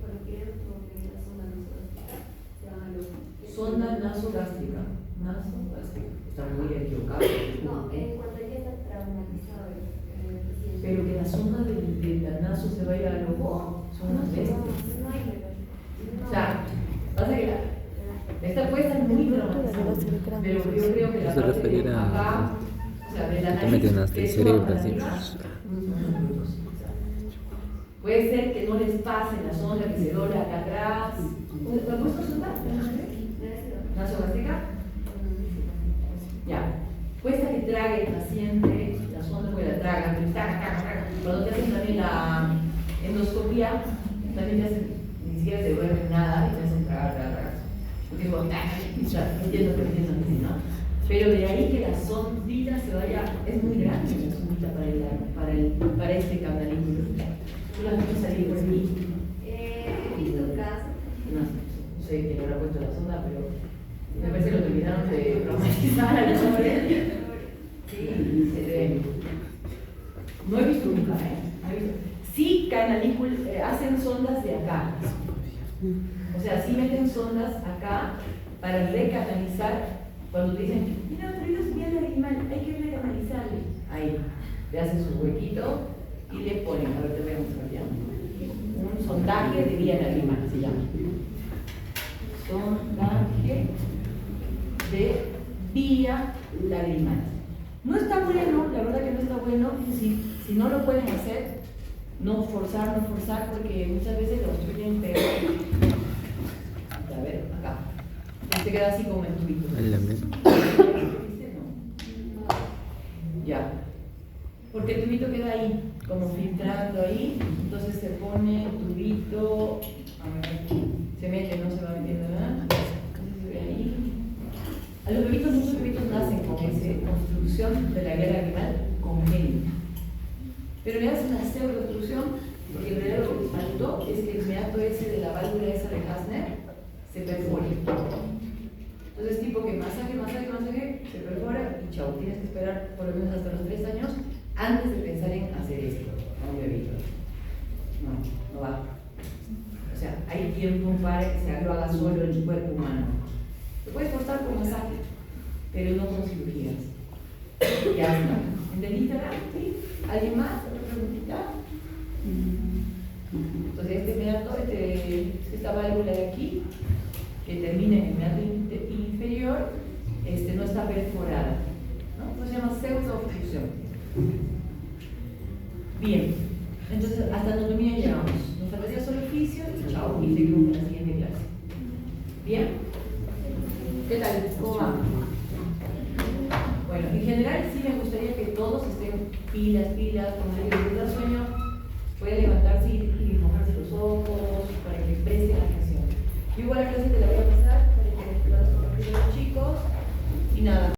cuando quieren romper la sonda nasogástrica, se van al ojo. Sonda nasogástrica. Está muy equivocado. No, cuando ya está traumatizado el paciente. Pero que la sonda del naso se vaya al ojo, son unas bestias. No hay verdad. O sea, pasa que esta puede pero yo creo que la Se parte de referirá acá, o sea, de la te meten nariz, hasta el eso cerebro, hasta así. arriba, puede ser que no les pase la sonda que se dobla acá atrás. ¿Te ha puesto sonda? ¿Nasogástrica? Ya. Cuesta que trague el paciente la sonda porque la traga, pero traga. Cuando te hacen también la endoscopía, también te hacen, ni siquiera te duermen nada y te hacen tragar. Porque es como, entiendo, ¿no? Pero de ahí que la sondita se vaya, es muy grande la sondita para este canalículo. ¿Tú la has visto salir por aquí? He visto casos. No sé quién habrá puesto la sonda, pero me parece que lo terminaron de traumatizar al hombre. Sí, se ve. No he visto nunca, No he visto. Sí, hacen sondas de acá. O sea, sí meten sondas acá para recanalizar. Cuando te dicen, mira, pero es bien animal, hay que recanalizarle. Ahí, le hacen su huequito y le ponen, a ver, te voy a mostrar ya. Un sondaje de vía lagrimal se llama. Sondaje de vía lagrimal. No está bueno, la verdad que no está bueno. Si no lo pueden hacer, no forzar, porque muchas veces lo obstruyen peor. A ver, acá. Se queda así como en tubito. Ya. Porque el tubito queda ahí, como filtrando ahí. Entonces se pone el tubito. A ver, se mete, no se va metiendo nada. Entonces se ve ahí. A los bebitos, muchos bebitos nacen con esa obstrucción de la vía lagrimal congénita. Pero le hacen una pseudo-obstrucción, porque en realidad lo que faltó es que el meato ese de la válvula esa de Hasner se perfore. Entonces, tipo que masaje, se perfora y chao. Tienes que esperar por lo menos hasta los 3 años antes de pensar en hacer esto a un bebito. No va. O sea, hay tiempo para que se lo haga solo el cuerpo humano. Lo puedes forzar con masaje, pero no con cirugías. Ya está. ¿Entendiste? ¿Sí? ¿Alguien más? ¿Otra preguntita? Entonces, este meato, esta válvula de aquí, que termina en el meato inferior, no está perforada, ¿no? Entonces se llama pseudo-obstrucción. Bien, entonces hasta anatomía llegamos. Nos faltaría solo oficio y chao, y seguimos con la siguiente clase. ¿Bien? ¿Qué tal? ¿Cómo va? Bueno, en general sí me gustaría que todos estén pilas, como les da sueño, pueden levantarse y mojarse los ojos para que presten atención. Yo igual la clase te la voy a pasar para que puedas compartir con los chicos y nada.